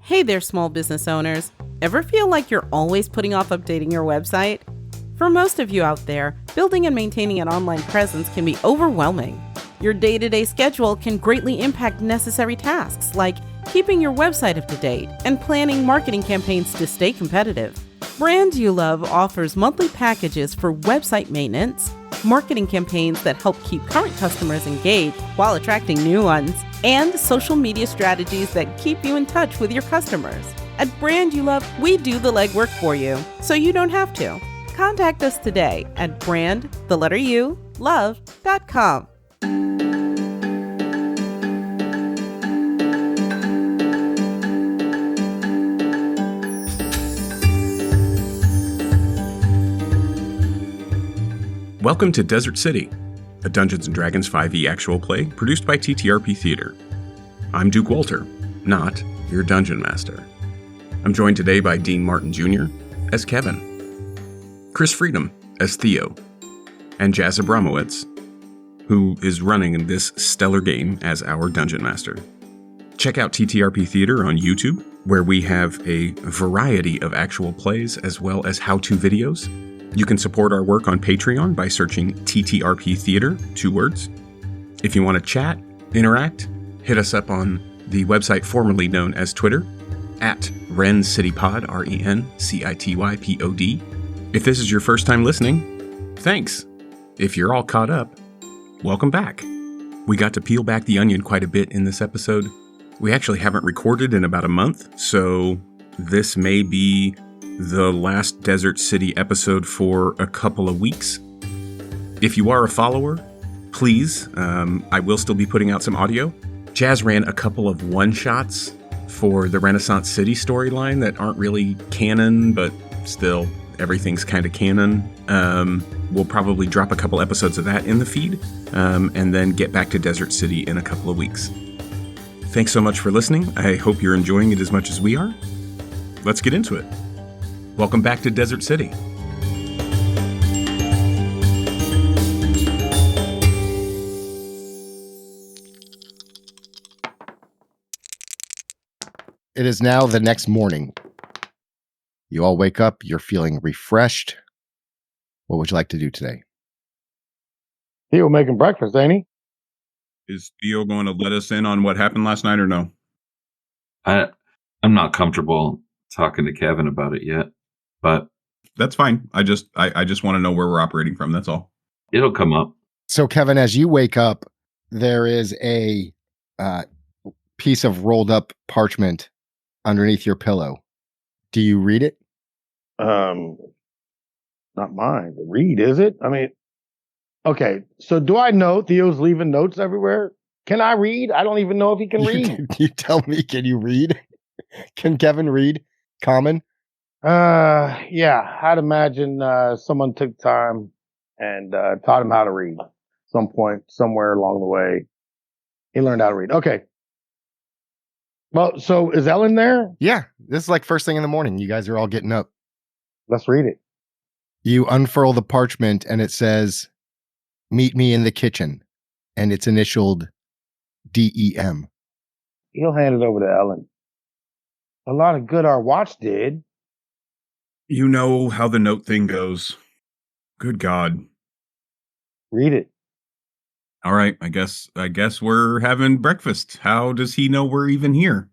Hey there, small business owners. Ever feel like you're always putting off updating your website? For most of you out there, building and maintaining an online presence can be overwhelming. Your day-to-day schedule can greatly impact necessary tasks like keeping your website up to date and planning marketing campaigns to stay competitive. Brand You Love offers monthly packages for website maintenance, marketing campaigns that help keep current customers engaged while attracting new ones, and social media strategies that keep you in touch with your customers. At Brand You Love, we do the legwork for you, so you don't have to. Contact us today at brand.love.com. Welcome to Desert City, a Dungeons & Dragons 5e actual play produced by TTRP Theater. I'm Duke Walter, not your Dungeon Master. I'm joined today by Dean Martin Jr. as Kevyn, Chris Freedom as Theo, and Jazz Abramowitz, who is running this stellar game as our Dungeon Master. Check out TTRP Theater on YouTube, where we have a variety of actual plays as well as how-to videos. You can support our work on Patreon by searching TTRP Theater, 2 words. If you want to chat, interact, hit us up on the website formerly known as Twitter, at RenCityPod, RenCityPod. If this is your first time listening, thanks. If you're all caught up, welcome back. We got to peel back the onion quite a bit in this episode. We actually haven't recorded in about a month, so this may be the last Desert City episode for a couple of weeks. If you are a follower, please, I will still be putting out some audio. Jazz ran a couple of one-shots for the Renaissance City storyline that aren't really canon, but still, everything's kind of canon. We'll probably drop a couple episodes of that in the feed, and then get back to Desert City in a couple of weeks. Thanks so much for listening. I hope you're enjoying it as much as we are. Let's get into it. Welcome back to Desert City. It is now the next morning. You all wake up, you're feeling refreshed. What would you like to do today? Theo making breakfast, ain't he? Is Theo going to let us in on what happened last night or no? I'm not comfortable talking to Kevyn about it yet, but that's fine. I just want to know where we're operating from. That's all. It'll come up. So, Kevyn, as you wake up, there is a piece of rolled up parchment underneath your pillow. Do you read it? Not mine to read, is it? I mean, okay. So do I know Theo's leaving notes everywhere? Can I read? I don't even know if he can read. You tell me, can you read? Can Kevyn read common? Yeah, I'd imagine someone took time and taught him how to read. Some point, somewhere along the way, he learned how to read. Okay. Well, so is Ellen there? Yeah, this is like first thing in the morning. You guys are all getting up. Let's read it. You unfurl the parchment and it says, "Meet me in the kitchen." And it's initialed DEM. He'll hand it over to Ellen. A lot of good our watch did. You know how the note thing goes. Good God. Read it. All right, I guess we're having breakfast. How does he know we're even here?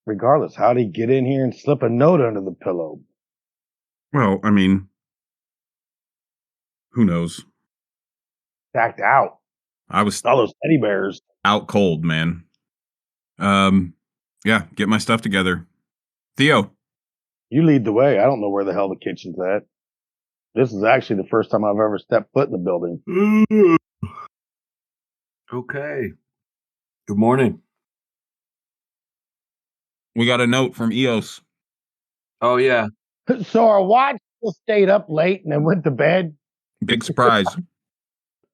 Regardless, how'd he get in here and slip a note under the pillow? Well, I mean, who knows? Backed out. I was all those teddy bears. Out cold, man. Yeah, get my stuff together. Theo. You lead the way. I don't know where the hell the kitchen's at. This is actually the first time I've ever stepped foot in the building. Okay. Good morning. We got a note from Eos. Oh, yeah. So our watch still stayed up late and then went to bed? Big surprise.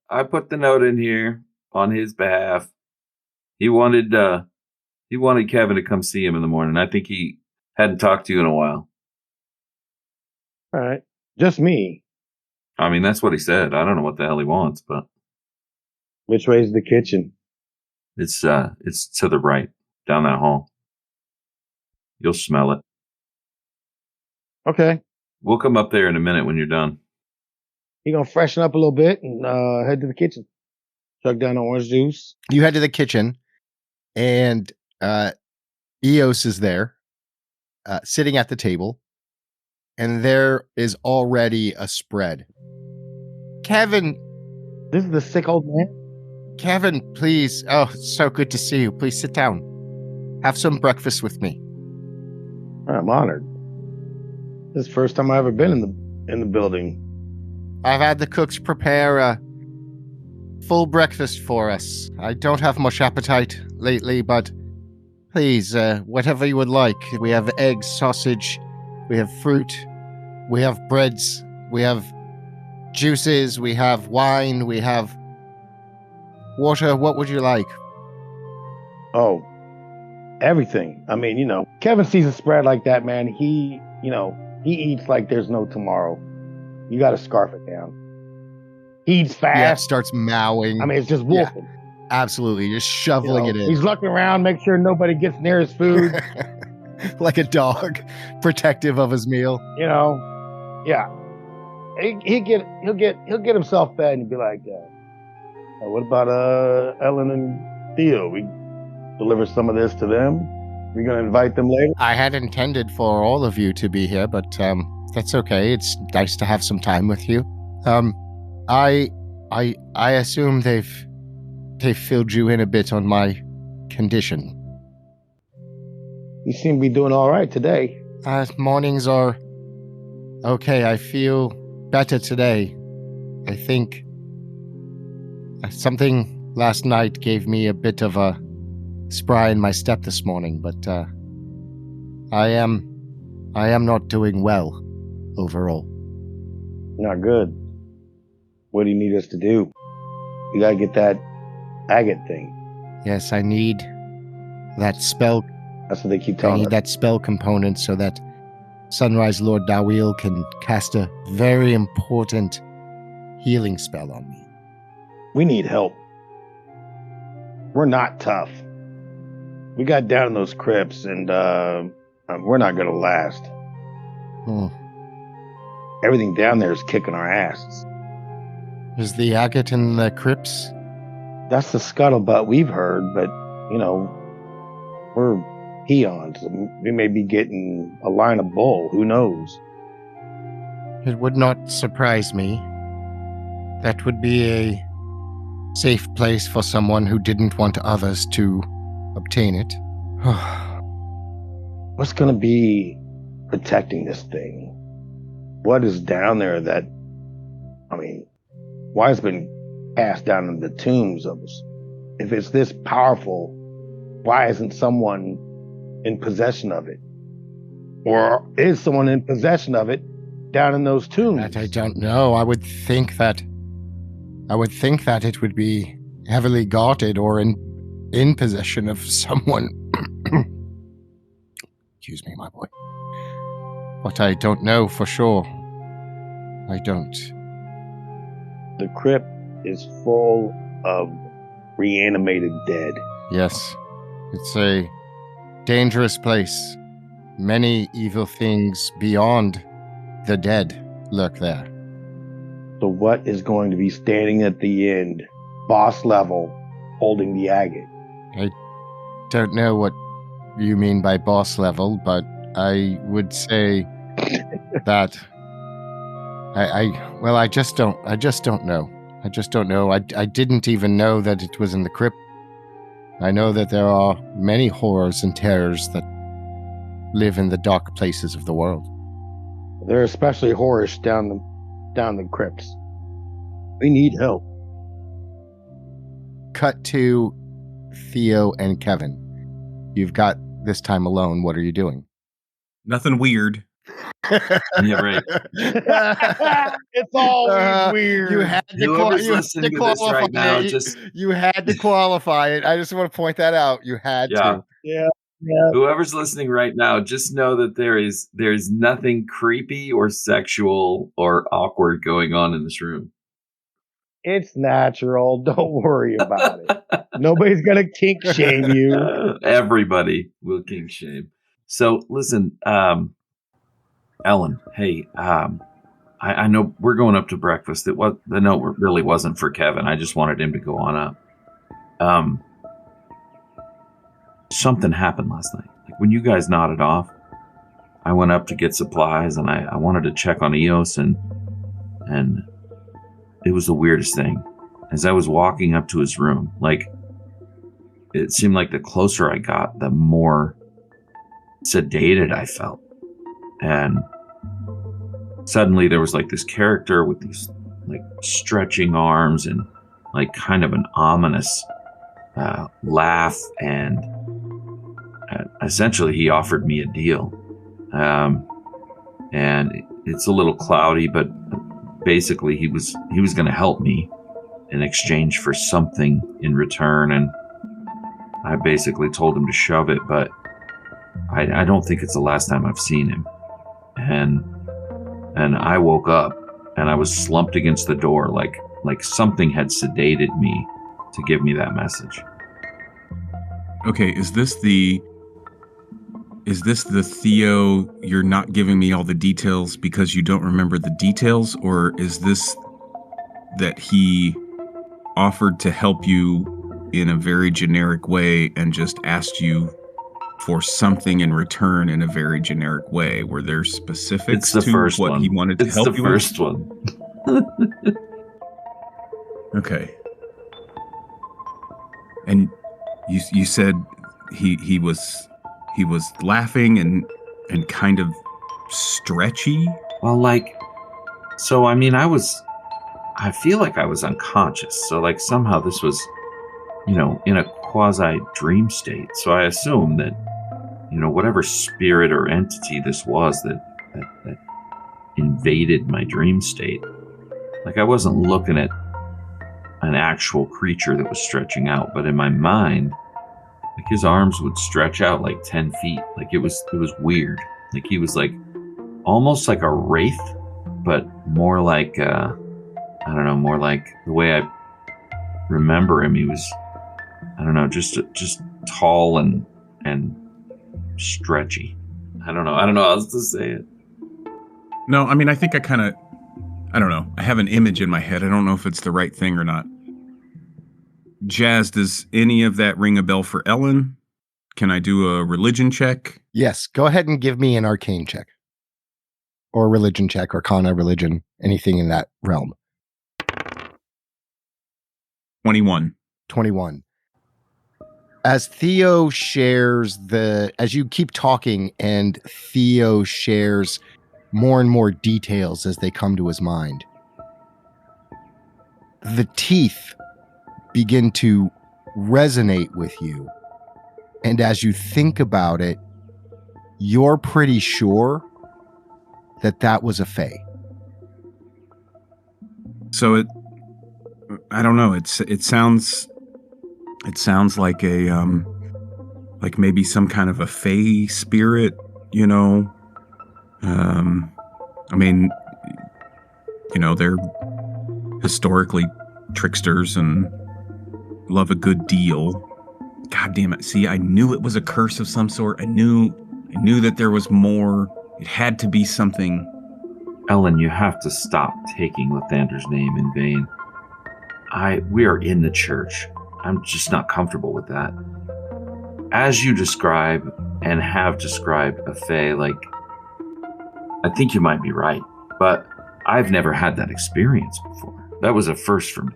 I put the note in here on his behalf. He wanted Kevyn to come see him in the morning. I think he hadn't talked to you in a while. All right. Just me. I mean, that's what he said. I don't know what the hell he wants, but which way's the kitchen? It's to the right, down that hall. You'll smell it. Okay. We'll come up there in a minute when you're done. You're going to freshen up a little bit and head to the kitchen. Chug down the orange juice. You head to the kitchen, and Eos is there, sitting at the table, and there is already a spread. Kevyn, This is the sick old man. Kevyn, please. Oh, it's so good to see you. Please sit down. Have some breakfast with me. I'm honored. This is the first time I've ever been in the building. I've had the cooks prepare a full breakfast for us. I don't have much appetite lately, but please, whatever you would like. We have eggs, sausage, we have fruit, we have breads, we have juices, we have wine, we have water. What would you like? Oh, everything. I mean, Kevyn sees a spread like that, man. He eats like there's no tomorrow. You got to scarf it down. He eats fast. Yeah, starts mowing. I mean, it's just wolfing. Yeah, absolutely, just shoveling it in. He's looking around, make sure nobody gets near his food. Like a dog, protective of his meal. Yeah. He'll get himself fed and be like, what about Ellen and Theo? We deliver some of this to them. We're gonna invite them later. I had intended for all of you to be here, but that's okay. It's nice to have some time with you. I assume they've filled you in a bit on my condition. You seem to be doing all right today. Mornings are okay. I feel better today. I think something last night gave me a bit of a spry in my step this morning, but I am not doing well overall. Not good. What do you need us to do? You gotta get that agate thing. Yes, I need that spell. That's what they keep I telling need us. that spell component so that Sunrise Lord Dawil can cast a very important healing spell on me. We need help. We're not tough. We got down in those crypts, and we're not gonna last. Hmm. Everything down there is kicking our asses. Is the agate in the crypts? That's the scuttlebutt we've heard, but we're peons. We may be getting a line of bull. Who knows? It would not surprise me. That would be a safe place for someone who didn't want others to obtain it. What's gonna be protecting this thing? What is down there that, why has it been cast down in the tombs of us? If it's this powerful, why isn't someone in possession of it? Or is someone in possession of it down in those tombs? That I don't know. I would think that it would be heavily guarded or in possession of someone. Excuse me, my boy. But I don't know for sure. I don't. The crypt is full of reanimated dead. Yes. It's a dangerous place. Many evil things beyond the dead lurk there. So what is going to be standing at the end, boss level, holding the agate? I don't know what you mean by boss level, but I would say that I just don't know. I just don't know. I didn't even know that it was in the crypt. I know that there are many horrors and terrors that live in the dark places of the world. They're especially horrorish down the crypts. We need help. Cut to Theo and Kevyn. You've got this time alone. What are you doing? Nothing weird. Yeah, right. It's always weird. You had to, Whoever's listening to this right now, you had to qualify it. I just want to point that out. You had to. Yeah. Whoever's listening right now, just know that there's nothing creepy or sexual or awkward going on in this room. It's natural. Don't worry about it. Nobody's gonna kink shame you. Everybody will kink shame. So listen, Ellen, hey, I know we're going up to breakfast. The note really wasn't for Kevyn. I just wanted him to go on up. Something happened last night. Like when you guys nodded off, I went up to get supplies, and I wanted to check on Eos, and it was the weirdest thing. As I was walking up to his room, like it seemed like the closer I got, the more sedated I felt. And suddenly there was like this character with these like stretching arms and like kind of an ominous laugh, and essentially he offered me a deal. And it's a little cloudy, but basically he was going to help me in exchange for something in return, and I basically told him to shove it, but I don't think it's the last time I've seen him. And I woke up and I was slumped against the door like something had sedated me to give me that message. Okay, is this the Theo, you're not giving me all the details because you don't remember the details, or is this that he offered to help you in a very generic way and just asked you for something in return in a very generic way? Were there specifics to what he wanted to help you with? It's the first one. Okay. And you said he was laughing and kind of stretchy? Well, so I mean, I feel like I was unconscious. So like somehow this was, in a quasi dream state. So I assume that, whatever spirit or entity this was that invaded my dream state, like I wasn't looking at an actual creature that was stretching out, but in my mind, like his arms would stretch out like 10 feet. Like it was weird. Like he was like almost like a wraith, but more like, I don't know, more like the way I remember him. He was, I don't know, just tall and stretchy. I don't know how else to say it. No, I mean, I think I don't know. I have an image in my head. I don't know if it's the right thing or not. Jazz, does any of that ring a bell for Ellen? Can I do a religion check? Yes, go ahead and give me an arcane check. Or religion check, arcana, religion, anything in that realm. 21. As Theo shares as you keep talking and Theo shares more and more details as they come to his mind, the teeth begin to resonate with you. And as you think about it, you're pretty sure that was a fae. So I don't know. It sounds like a like maybe some kind of a fae spirit, I mean, they're historically tricksters and love a good deal. God damn it. See, I knew it was a curse of some sort. I knew that there was more. It had to be something. Ellen, you have to stop taking Lathander's name in vain. We are in the church. I'm just not comfortable with that. As you describe and have described a fae, I think you might be right, but I've never had that experience before. That was a first for me.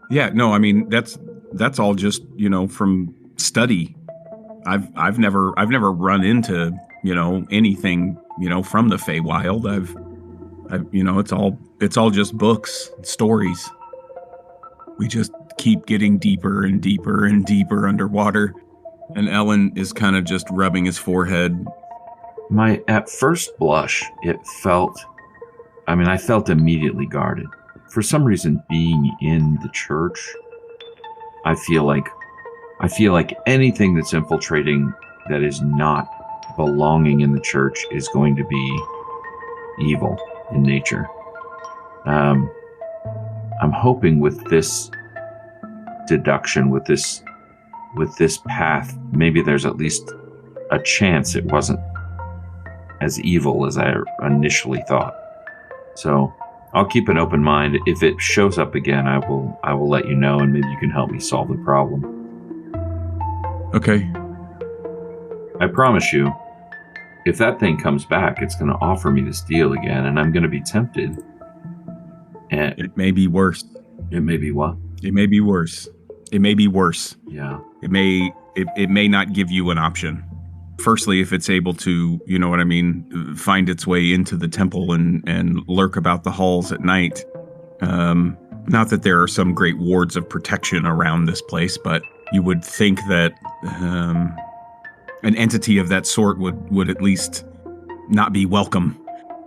Yeah, no, I mean that's all just, from study. I've never run into, anything, from the Feywild. It's all just books, stories. We just keep getting deeper and deeper and deeper underwater. And Ellen is kind of just rubbing his forehead. At first blush, I felt immediately guarded. For some reason, being in the church, I feel like anything that's infiltrating that is not belonging in the church is going to be evil in nature. I'm hoping with this deduction, with this path, maybe there's at least a chance it wasn't as evil as I initially thought. So I'll keep an open mind. If it shows up again, I will let you know, and maybe you can help me solve the problem. Okay. I promise you, if that thing comes back, it's going to offer me this deal again, and I'm going to be tempted. And It may be worse. it may be what? It may be worse. It may be worse. Yeah. It may not give you an option. Firstly, if it's able to, you know what I mean, find its way into the temple and lurk about the halls at night. Not that there are some great wards of protection around this place, but you would think that an entity of that sort would at least not be welcome.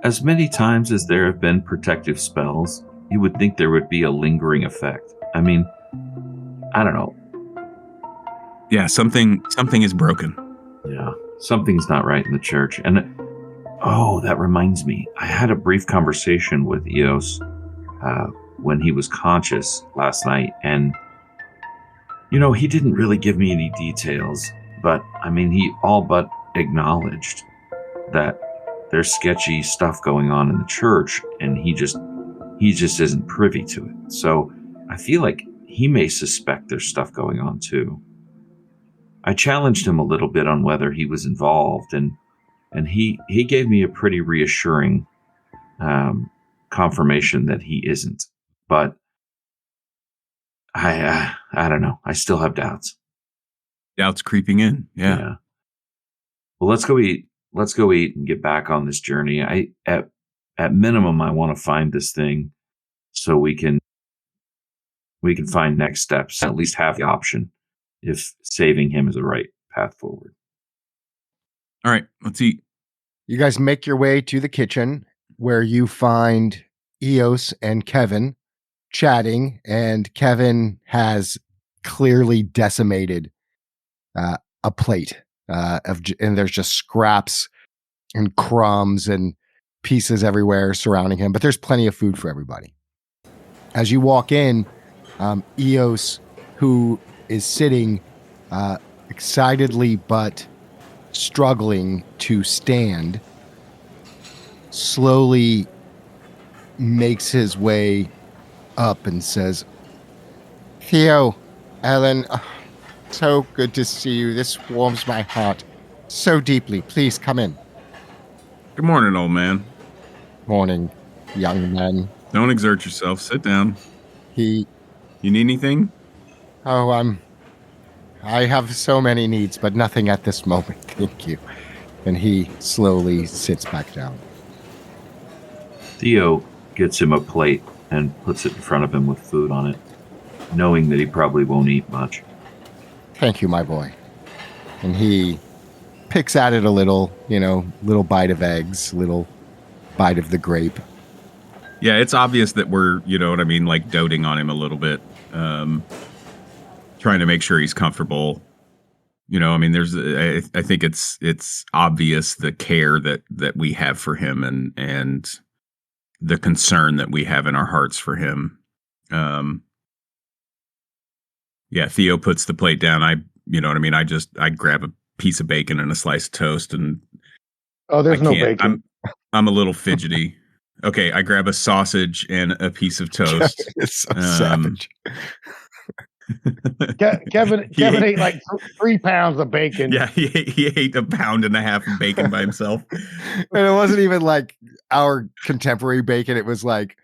As many times as there have been protective spells, you would think there would be a lingering effect. I mean, I don't know. Yeah, something is broken. Yeah, something's not right in the church. And, that reminds me. I had a brief conversation with Eos when he was conscious last night. And, he didn't really give me any details. But, I mean, he all but acknowledged that there's sketchy stuff going on in the church, and he just isn't privy to it. So I feel like he may suspect there's stuff going on too. I challenged him a little bit on whether he was involved, and he gave me a pretty reassuring confirmation that he isn't. But I don't know. I still have doubts. Doubts creeping in. Yeah. Well, let's go eat. Let's go eat and get back on this journey. At minimum, I want to find this thing so we can find next steps, at least have the option if saving him is the right path forward. All right, let's eat. You guys make your way to the kitchen where you find Eos and Kevyn chatting, and Kevyn has clearly decimated a plate and there's just scraps and crumbs and pieces everywhere surrounding him, but there's plenty of food for everybody. As you walk in, Eos, who is sitting excitedly but struggling to stand, slowly makes his way up and says, "Theo, Ellen, so good to see you. This warms my heart so deeply. Please come in." Good morning, old man. Morning, young man. Don't exert yourself. Sit down. You need anything? I have so many needs, but nothing at this moment. Thank you. And he slowly sits back down. Theo gets him a plate and puts it in front of him with food on it, knowing that he probably won't eat much. Thank you, my boy. And he picks at it a little, little bite of eggs, little bite of the grape. Yeah, it's obvious that we're, like doting on him a little bit. Trying to make sure he's comfortable. I think it's obvious the care that we have for him and the concern that we have in our hearts for him. Theo puts the plate down. I grab a piece of bacon and a slice of toast, and there's no bacon. I'm a little fidgety. Okay, I grab a sausage and a piece of toast. It's so savage. Kevyn ate like 3 pounds of bacon. Yeah, he ate 1.5 pounds of bacon by himself. And it wasn't even like our contemporary bacon. It was like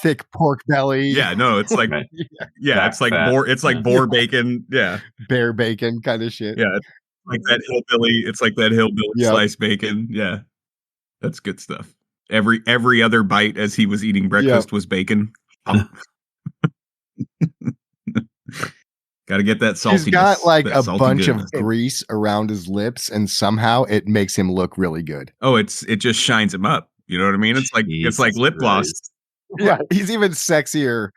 thick pork belly. Yeah, no, it's like it's like fat. It's like boar bacon. Yeah, bear bacon kind of shit. Yeah, it's like that hillbilly. It's like that hillbilly sliced bacon. Yeah, that's good stuff. Every other bite as he was eating breakfast was bacon. Got to get that saltiness. He's got like a bunch of grease around his lips, and somehow it makes him look really good. Oh, it just shines him up. You know what I mean? It's like lip gloss. Yeah, he's even sexier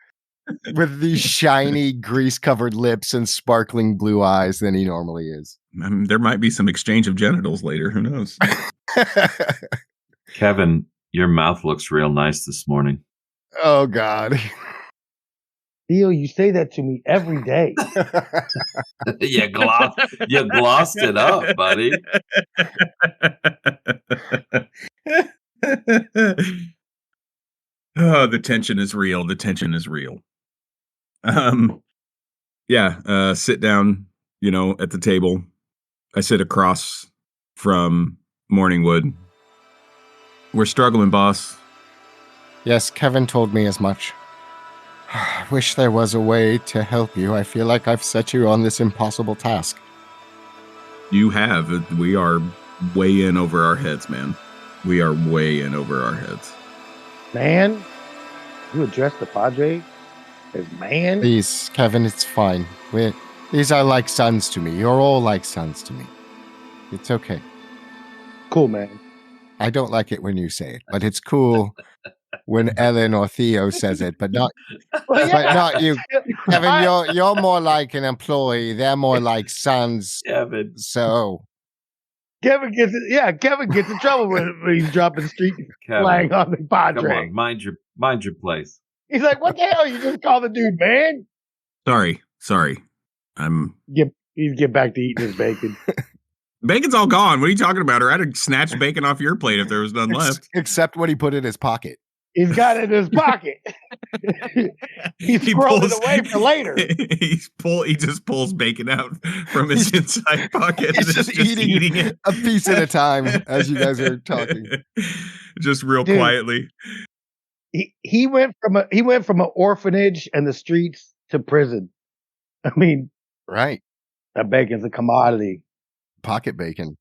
with these shiny, grease-covered lips and sparkling blue eyes than he normally is. There might be some exchange of genitals later. Who knows? Kevyn, your mouth looks real nice this morning. Oh, God. Theo, you say that to me every day. You glossed it up, buddy. Oh, the tension is real. The tension is real. Sit down, at the table. I sit across from Morningwood. We're struggling, boss. Yes, Kevyn told me as much. I wish there was a way to help you. I feel like I've set you on this impossible task. You have. We are way in over our heads, man. We are way in over our heads. Man? You address the Padre as man? Please, Kevyn, it's fine. These are like sons to me. You're all like sons to me. It's okay. Cool, man. I don't like it when you say it, but it's cool when Ellen or Theo says it, but not but not you. Kevyn, you're more like an employee. They're more like sons. Kevyn. So Kevyn gets in trouble when he's dropping street flag on the Padre. Come on, mind your place. He's like, what the hell? You just call the dude, man? Sorry. You get back to eating his bacon. Bacon's all gone. What are you talking about? Or I'd have snatched bacon off your plate if there was none left. Except what he put in his pocket. He's got it in his pocket. He squirreled it away for later. He just pulls bacon out from his inside pocket. He's just eating it a piece at a time as you guys are talking. Just real quietly. He went from an orphanage and the streets to prison. I mean, right. That bacon's a commodity. Pocket bacon.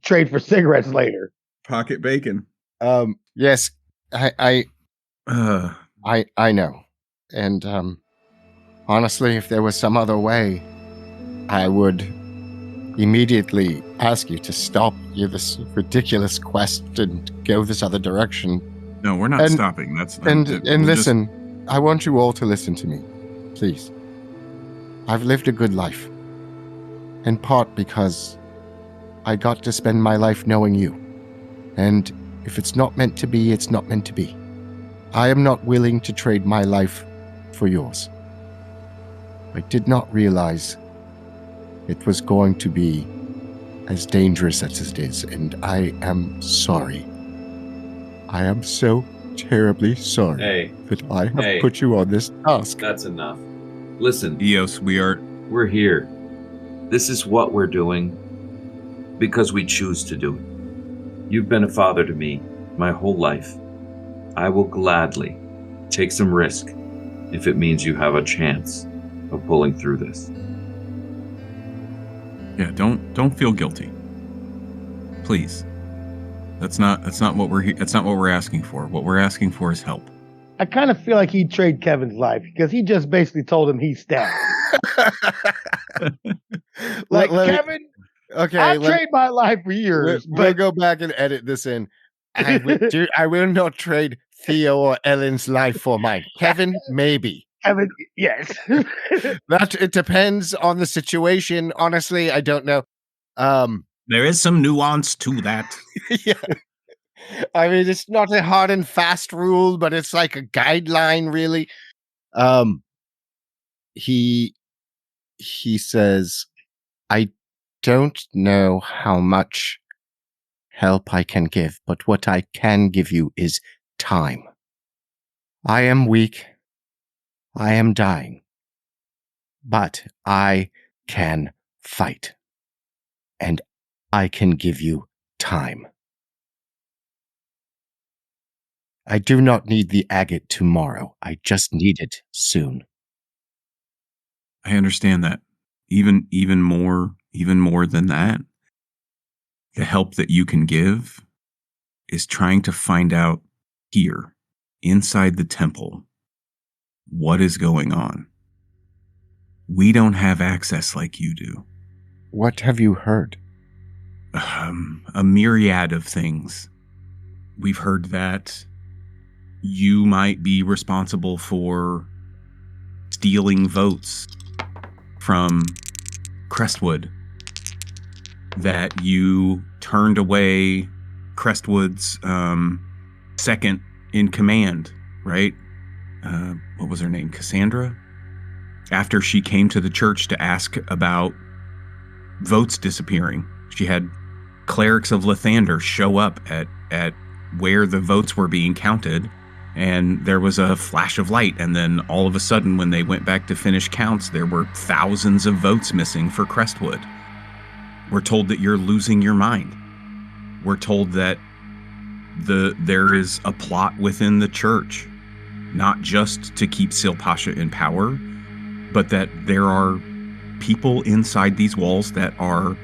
Trade for cigarettes later. Pocket bacon. Yes, I know. And honestly, if there was some other way, I would immediately ask you to stop this ridiculous quest and go this other direction. No, we're not stopping. Listen, I want you all to listen to me, please. I've lived a good life, in part because I got to spend my life knowing you. And if it's not meant to be, it's not meant to be. I am not willing to trade my life for yours. I did not realize it was going to be as dangerous as it is, and I am sorry. I am so terribly sorry that I have put you on this task. That's enough. Listen, Eos, we're here. This is what we're doing because we choose to do it. You've been a father to me my whole life. I will gladly take some risk if it means you have a chance of pulling through this. Yeah, don't feel guilty. Please. That's not what we're asking for. What we're asking for is help. I kind of feel like he'd trade Kevyn's life because he just basically told him he's stabbed. Kevyn, okay, I'll trade my life for yours. We'll go back and edit this in. I will not trade Theo or Ellen's life for mine. Kevyn, maybe. Kevyn, yes. It depends on the situation. Honestly, I don't know. There is some nuance to that. Yeah. I mean, it's not a hard and fast rule, but it's like a guideline, really. He says, I don't know how much help I can give, but what I can give you is time. I am weak. I am dying. But I can fight. And I can give you time. I do not need the agate tomorrow. I just need it soon. I understand that. Even more than that, the help that you can give is trying to find out here, inside the temple, what is going on. We don't have access like you do. What have you heard? A myriad of things. We've heard that you might be responsible for stealing votes from Crestwood, that you turned away Crestwood's second in command, right? What was her name? Cassandra? after she came to the church to ask about votes disappearing. She had clerics of Lathander show up at where the votes were being counted, and there was a flash of light, and then all of a sudden when they went back to finish counts, there were thousands of votes missing for Crestwood. We're told that you're losing your mind. We're told that there is a plot within the church, not just to keep Sil Pasha in power, but that there are people inside these walls that are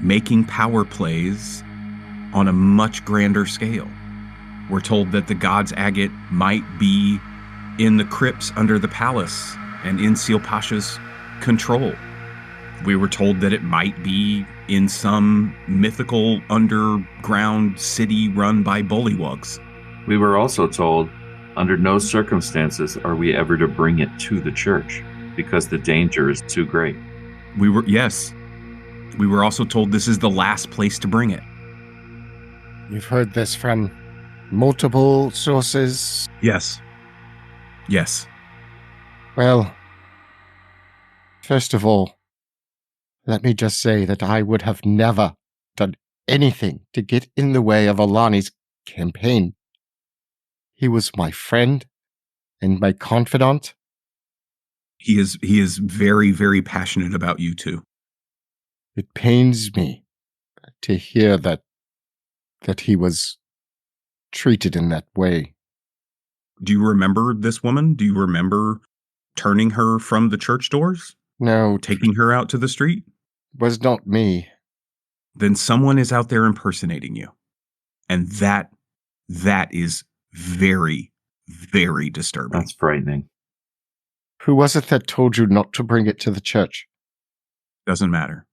making power plays on a much grander scale. We're told that the god's agate might be in the crypts under the palace and in Sil Pasha's control. We were told that it might be in some mythical underground city run by bullywugs. We were also told, under no circumstances are we ever to bring it to the church, because the danger is too great. We were also told this is the last place to bring it. You've heard this from multiple sources? Yes. Well, first of all, let me just say that I would have never done anything to get in the way of Alani's campaign. He was my friend and my confidant. He is very, very passionate about you two. It pains me to hear that he was treated in that way. Do you remember this woman? Do you remember turning her from the church doors? No. Taking her out to the street? Was not me. Then someone is out there impersonating you. And that is very, very disturbing. That's frightening. Who was it that told you not to bring it to the church? Doesn't matter.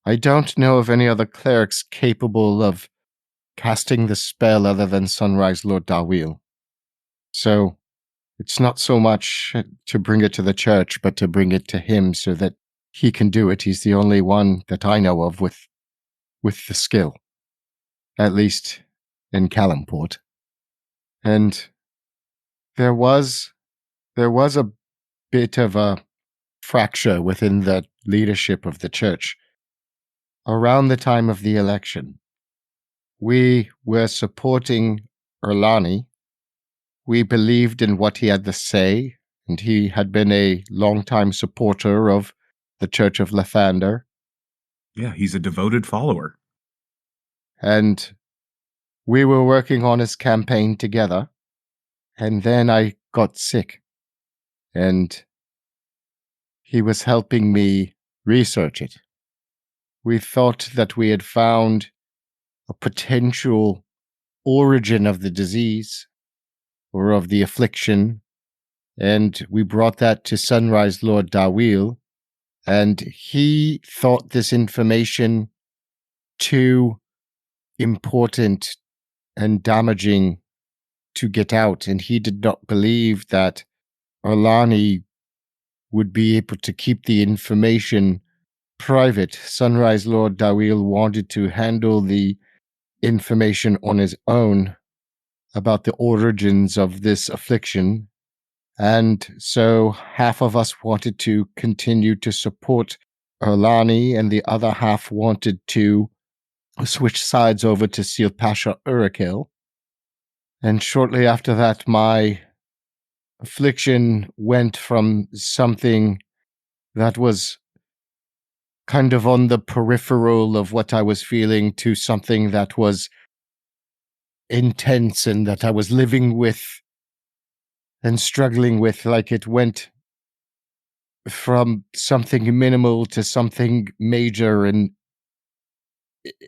I don't know of any other clerics capable of casting the spell other than Sunrise Lord Darweel. So, it's not so much to bring it to the church, but to bring it to him so that he can do it. He's the only one that I know of with the skill. At least in Calimport. And there was a bit of a fracture within the leadership of the church. Around the time of the election, we were supporting Erlani. We believed in what he had to say, and he had been a longtime supporter of the Church of Lathander. Yeah, he's a devoted follower. And we were working on his campaign together, and then I got sick. And he was helping me research it. We thought that we had found a potential origin of the disease or of the affliction, and we brought that to Sunrise Lord Darweel, and he thought this information too important and damaging to get out, and he did not believe that Erlani would be able to keep the information private. Sunrise Lord Darweel wanted to handle the information on his own about the origins of this affliction, and so half of us wanted to continue to support Erlani, and the other half wanted to switch sides over to Sil Pasha Urukil. And shortly after that, my affliction went from something that was kind of on the peripheral of what I was feeling to something that was intense and that I was living with and struggling with. Like, it went from something minimal to something major in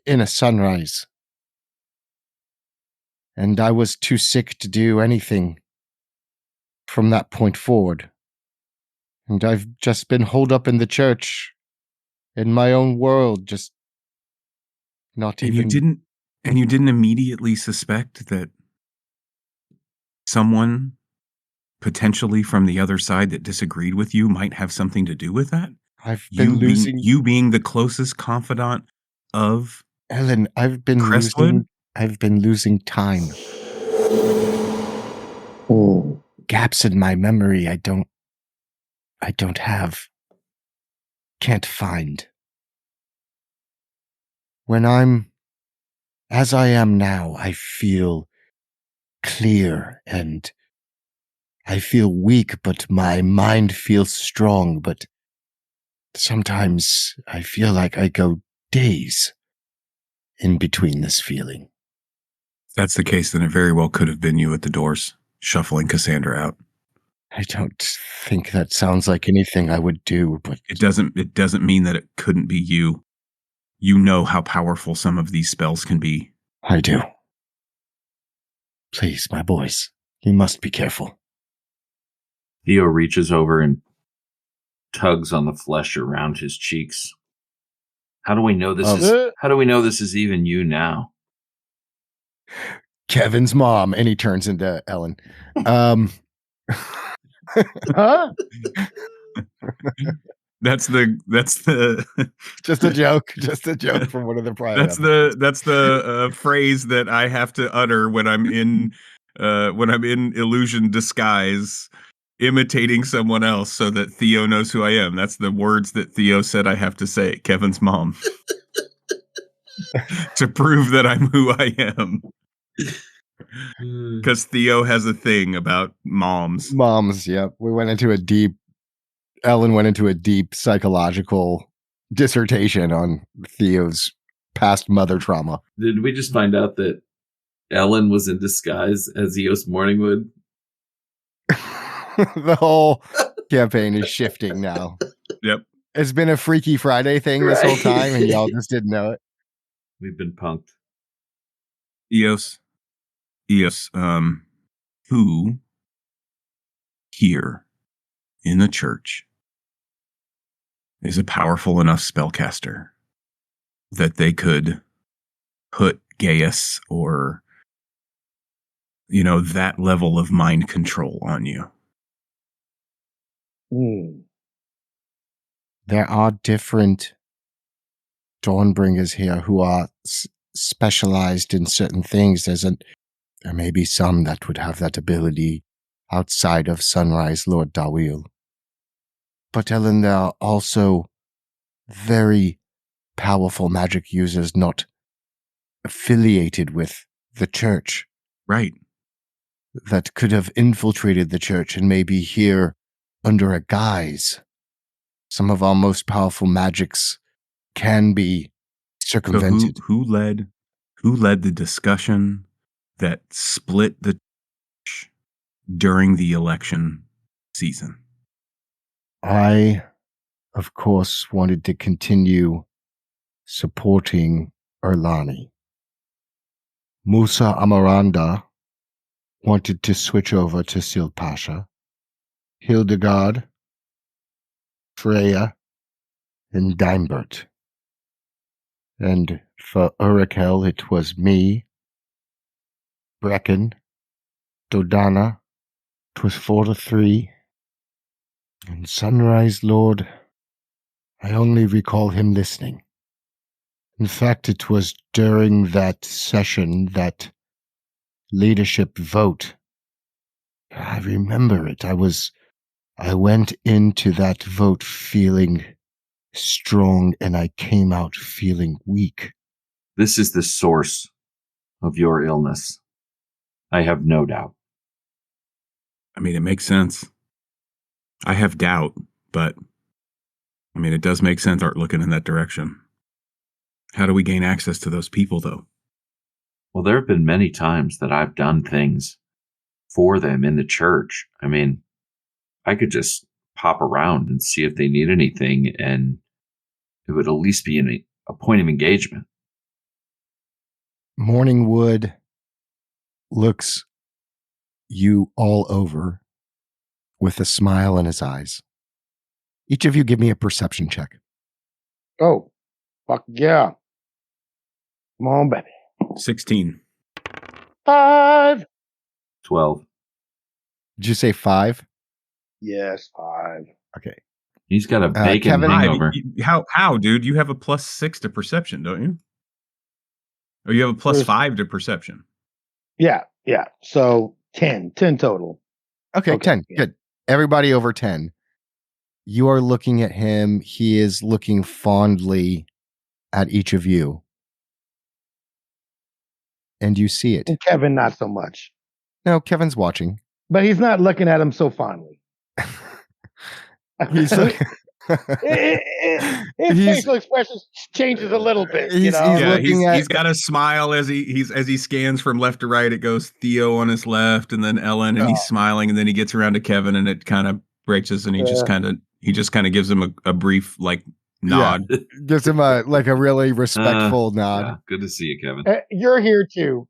a sunrise. And I was too sick to do anything from that point forward. And I've just been holed up in the church, in my own world, just not And even... you didn't immediately suspect that someone potentially from the other side that disagreed with you might have something to do with that? I've been losing... You being the closest confidant of Ellen, I've been losing time. Gaps in my memory. I don't I can't find. When I'm as I am now, I feel clear and I feel weak, but my mind feels strong. But sometimes I feel like I go days in between this feeling. If that's the case, then it very well could have been you at the doors, shuffling Cassandra out. I don't think that sounds like anything I would do, but It doesn't mean that it couldn't be you. You know how powerful some of these spells can be. I do. Please, my boys, you must be careful. Theo reaches over and tugs on the flesh around his cheeks. How do we know this is even you now? Kevin's mom, and he turns into Ellen. Huh? That's the just a joke from one of the prior. That's the phrase that I have to utter when I'm in illusion disguise, imitating someone else so that Theo knows who I am. That's the words that Theo said I have to say, Kevin's mom, to prove that I'm who I am. Because Theo has a thing about moms. Moms, yep. Ellen went into a deep psychological dissertation on Theo's past mother trauma. Did we just find out that Ellen was in disguise as Eos Morningwood? The whole campaign is shifting now. Yep. It's been a Freaky Friday thing this whole time, and y'all just didn't know it. We've been punked. Eos, who here in the church is a powerful enough spellcaster that they could put Gaius or, that level of mind control on you? There are different Dawnbringers here who are specialized in certain things. There may be some that would have that ability outside of Sunrise Lord Dawil. But Ellen, there are also very powerful magic users not affiliated with the church. Right. That could have infiltrated the church and maybe here under a guise. Some of our most powerful magics can be circumvented. So who led the discussion that split the church during the election season? I, of course, wanted to continue supporting Erlani. Musa Amaranda wanted to switch over to Sil Pasha. Hildegard, Freya, and Dimebert. And for Urakel, it was me, Brecken, Dodana. It was 4-3. And Sunrise Lord, I only recall him listening. In fact, it was during that session, that leadership vote. I remember it. I went into that vote feeling strong, and I came out feeling weak. This is the source of your illness. I have no doubt. I mean, it makes sense. I have doubt, but I mean, it does make sense, Art, looking in that direction. How do we gain access to those people, though? Well, there have been many times that I've done things for them in the church. I mean, I could just pop around and see if they need anything, and it would at least be a point of engagement. Morningwood looks you all over with a smile in his eyes. Each of you give me a perception check. Oh, fuck yeah. Come on, baby. 16. 5. 12. Did you say 5? Yes, 5. Okay. He's got a bacon Kevin, hangover. How, dude? You have a +6 to perception, don't you? Or you have a +5 to perception? Yeah. So 10 total. Okay, 10. Yeah. Good. Everybody over 10. You are looking at him. He is looking fondly at each of you. And you see it. And Kevyn, not so much. No, Kevin's watching. But he's not looking at him so fondly. He's his facial expression changes a little bit. He's he's got a smile as he scans from left to right. It goes Theo on his left, and then Ellen, and he's smiling, and then he gets around to Kevin, and it kind of breaks us, and he just kind of gives him a brief nod. Yeah. Gives him a really respectful nod. Yeah. Good to see you, Kevin. You're here too.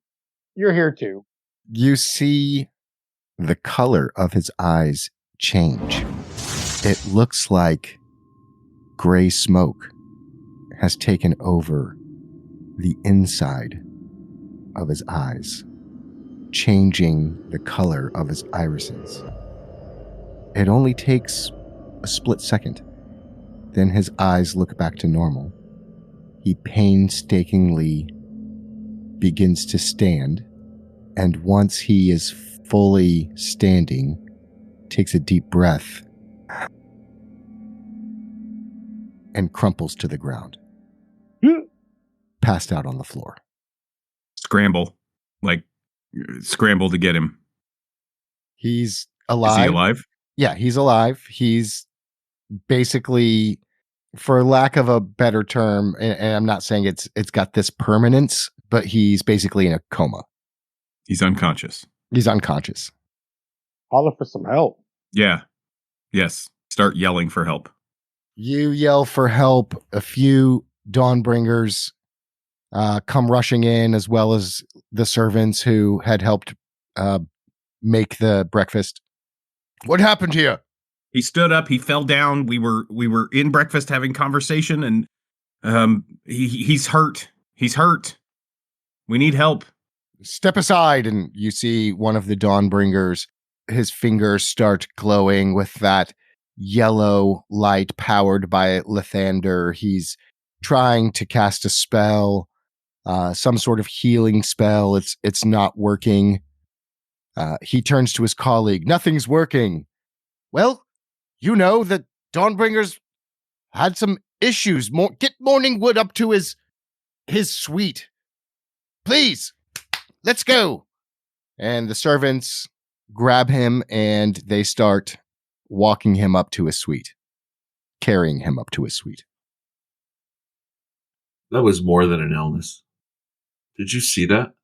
You see the color of his eyes change. It looks like gray smoke has taken over the inside of his eyes, changing the color of his irises. It only takes a split second. Then his eyes look back to normal. He painstakingly begins to stand, and once he is fully standing, takes a deep breath and crumples to the ground. Passed out on the floor. Scramble to get him. He's alive. Is he alive? Yeah, he's alive. He's basically, for lack of a better term, and I'm not saying it's got this permanence, but he's basically in a coma. He's unconscious. Holler for some help. Yeah. Yes. Start yelling for help. You yell for help. A few Dawnbringers come rushing in, as well as the servants who had helped make the breakfast. What happened here? He stood up. He fell down. We were in breakfast having conversation, and he's hurt. He's hurt. We need help. Step aside, and you see one of the Dawnbringers. His fingers start glowing with that yellow light powered by Lathander. He's trying to cast a spell, some sort of healing spell. It's not working. He turns to his colleague. Nothing's working. Well, you know that Dawnbringers had some issues. Get Morningwood up to his suite. Please, let's go. And the servants grab him and they start walking him up to his suite, carrying him up to his suite. That was more than an illness. Did you see that?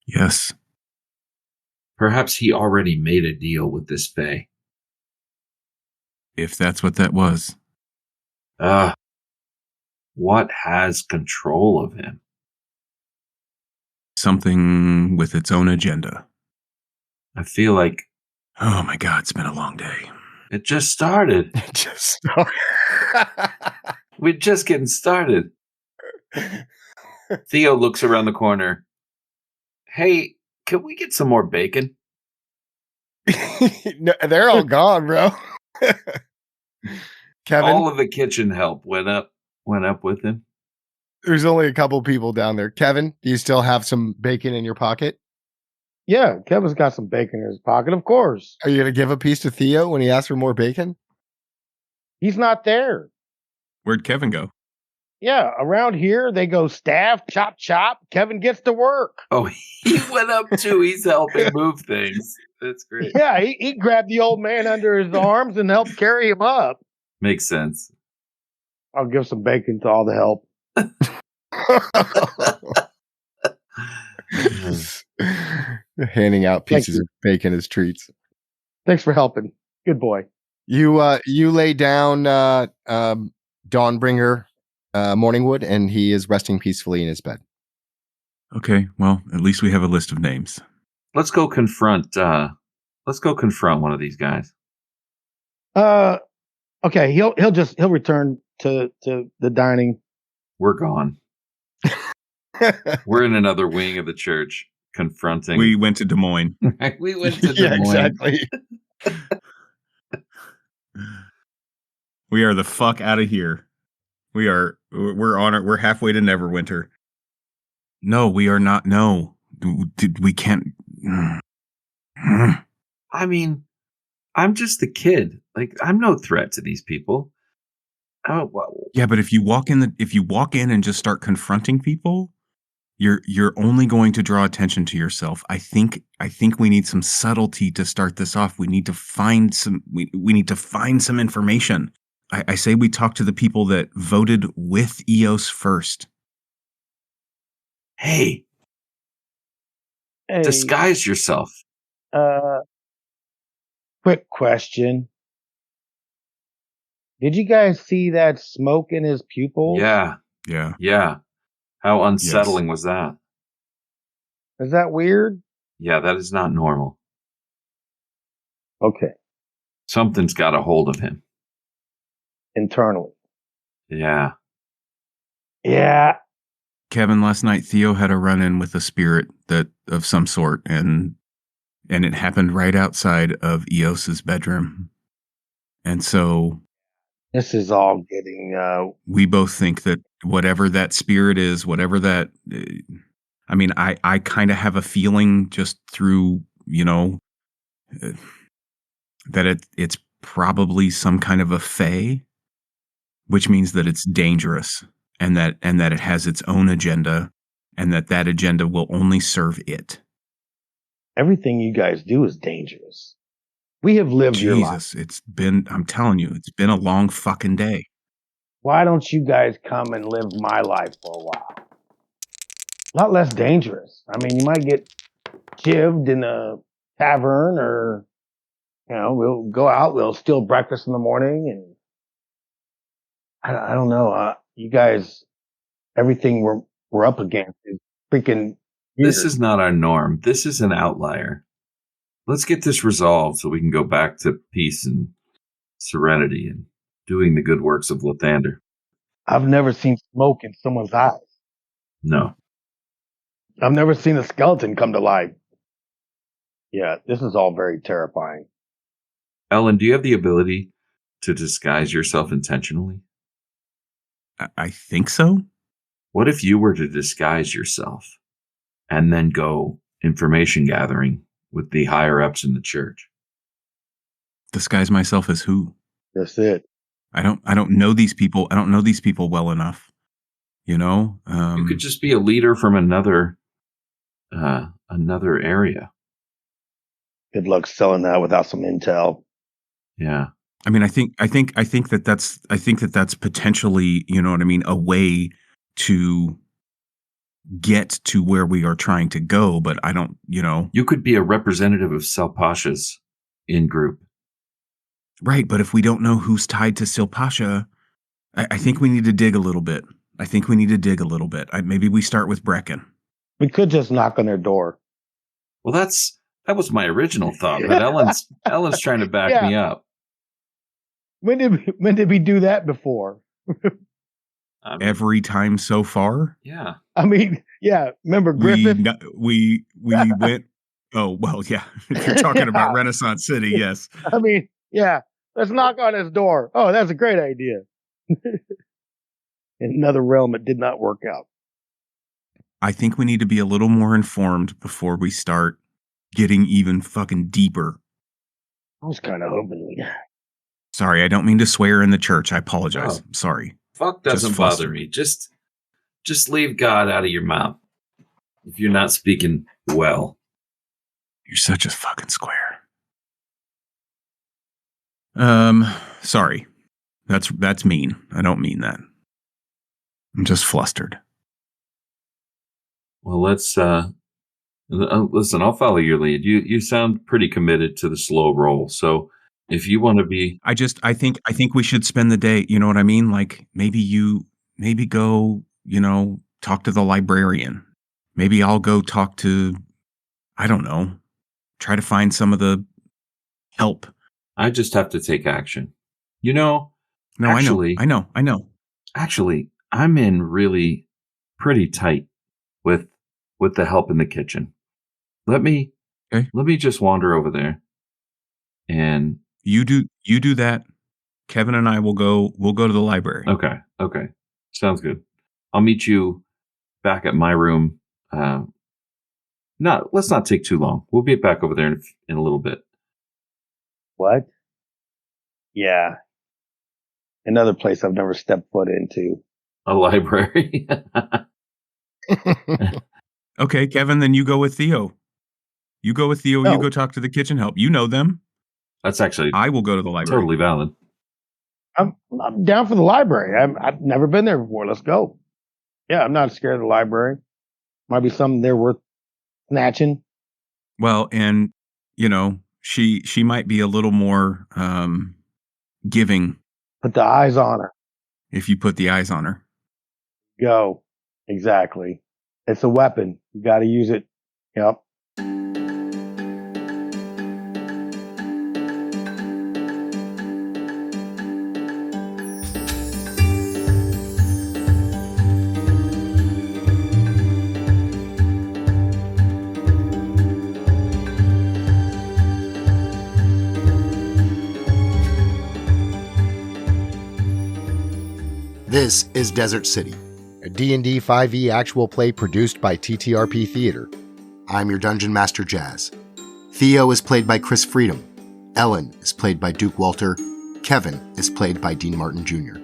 Yes. Perhaps he already made a deal with this Fae. If that's what that was. What has control of him? Something with its own agenda. I feel like... Oh my God, it's been a long day. It just started. We're just getting started. Theo looks around the corner. Hey, can we get some more bacon? No, they're all gone, bro. Kevin, all of the kitchen help went up with him. There's only a couple people down there. Kevin, do you still have some bacon in your pocket? Yeah, Kevin's got some bacon in his pocket, of course. Are you going to give a piece to Theo when he asks for more bacon? He's not there. Where'd Kevin go? Yeah, around here, they go staff, chop, chop. Kevin gets to work. Oh, he went up too. He's helping move things. That's great. Yeah, he grabbed the old man under his arms and helped carry him up. Makes sense. I'll give some bacon to all the help. Handing out pieces of bacon as treats. Thanks for helping. Good boy. You lay down Dawnbringer Morningwood, and he is resting peacefully in his bed. Okay, well, at least we have a list of names. Let's go confront one of these guys. Okay, he'll return to the dining. We're gone. We're in another wing of the church confronting. We went to Des Moines. We went to Des Moines. Exactly. We are the fuck out of here. We're on it. We're halfway to Neverwinter. No, we are not. No, we can't. I mean, I'm just a kid. Like, I'm no threat to these people. Yeah, but if you walk in and just start confronting people, you're only going to draw attention to yourself. I think we need some subtlety to start this off. We need to find some we need to find some information. I say we talk to the people that voted with Eos first. Hey, Hey, disguise yourself. quick question. Did you guys see that smoke in his pupils? Yeah. How unsettling was that? Is that weird? Yeah, that is not normal. Okay. Something's got a hold of him. Internally. Yeah. Yeah. Kevin, last night Theo had a run-in with a spirit of some sort, and it happened right outside of Eos's bedroom. And so This is all getting we both think that whatever that spirit is, whatever that I mean, I kind of have a feeling just through, that it's probably some kind of a fae, which means that it's dangerous and that it has its own agenda, and that agenda will only serve it. everything you guys do is dangerous. We have lived your life. Jesus, I'm telling you, it's been a long fucking day. Why don't you guys come and live my life for a while? A lot less dangerous. I mean, you might get chivved in a tavern, or, we'll go out, we'll steal breakfast in the morning, and I don't know. You guys, everything we're up against is freaking weird. This is not our norm. This is an outlier. Let's get this resolved so we can go back to peace and serenity and doing the good works of Lathander. I've never seen smoke in someone's eyes. No. I've never seen a skeleton come to life. Yeah, this is all very terrifying. Ellen, do you have the ability to disguise yourself intentionally? I think so. What if you were to disguise yourself and then go information gathering with the higher ups in the church? Disguise myself as who? That's it. I don't know these people. I don't know these people well enough. You could just be a leader from another area. Good luck selling that without some intel. Yeah. I mean, I think that's potentially, a way to get to where we are trying to go, but I don't, You could be a representative of Salpasha's in-group. Right, but if we don't know who's tied to Silpasha, I think we need to dig a little bit. Maybe we start with Brecken. We could just knock on their door. Well, that was my original thought, but Ellen's trying to back me up. When did we do that before? Every time so far? Yeah. I mean, yeah. Remember Griffin? We went. Oh well, yeah. If you're talking about Renaissance City, yes. I mean, yeah. Let's knock on his door. Oh, that's a great idea. In another realm, it did not work out. I think we need to be a little more informed before we start getting even fucking deeper. I was kind of hoping we. Sorry, I don't mean to swear in the church. I apologize. Oh. Sorry. Fuck doesn't bother me. Just leave God out of your mouth if you're not speaking well. You're such a fucking square. Sorry. That's mean. I don't mean that. I'm just flustered. Well, let's listen, I'll follow your lead. You sound pretty committed to the slow roll. So if you want to be, I think we should spend the day. You know what I mean? Like maybe go, talk to the librarian. Maybe I'll go talk to, I don't know, try to find some of the help. I just have to take action. No, actually, I know. Actually, I'm in really pretty tight with the help in the kitchen. Let me just wander over there, and you do that. Kevin and I will go to the library. Okay, sounds good. I'll meet you back at my room. Let's not take too long. We'll be back over there in a little bit. What? Yeah. Another place I've never stepped foot into. A library. Okay, Kevin, then you go with Theo. You go with Theo. No. You go talk to the kitchen help. You know them. That's actually I will go to the library. totally valid. I'm down for the library. I've never been there before. Let's go. Yeah, I'm not scared of the library. Might be something there worth snatching. Well, and she might be a little more giving Put the eyes on her. if you put the eyes on her. Go. Exactly. It's a weapon. You got to use it. Yep. This is Desert City, a D&D5E actual play produced by TTRP Theater. I'm your Dungeon Master Jazz. Theo is played by Chris Freedom. Ellen is played by Duke Walter. Kevin is played by Dean Martin Jr.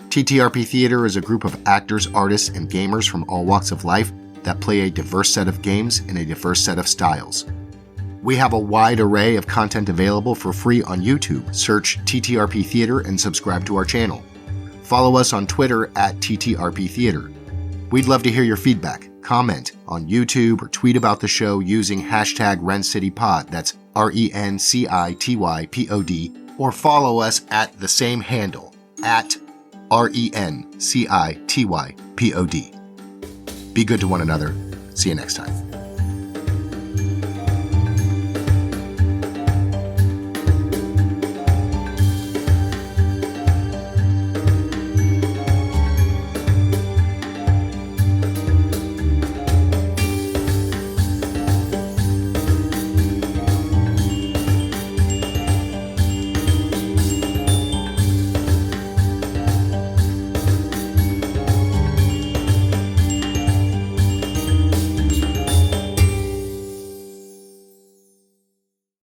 TTRP Theater is a group of actors, artists, and gamers from all walks of life that play a diverse set of games in a diverse set of styles. We have a wide array of content available for free on YouTube. Search TTRP Theater and subscribe to our channel. Follow us on Twitter at TTRP Theater. We'd love to hear your feedback. Comment on YouTube or tweet about the show using hashtag RenCityPod. That's RENCITYPOD. Or follow us at the same handle, at RENCITYPOD. Be good to one another. See you next time.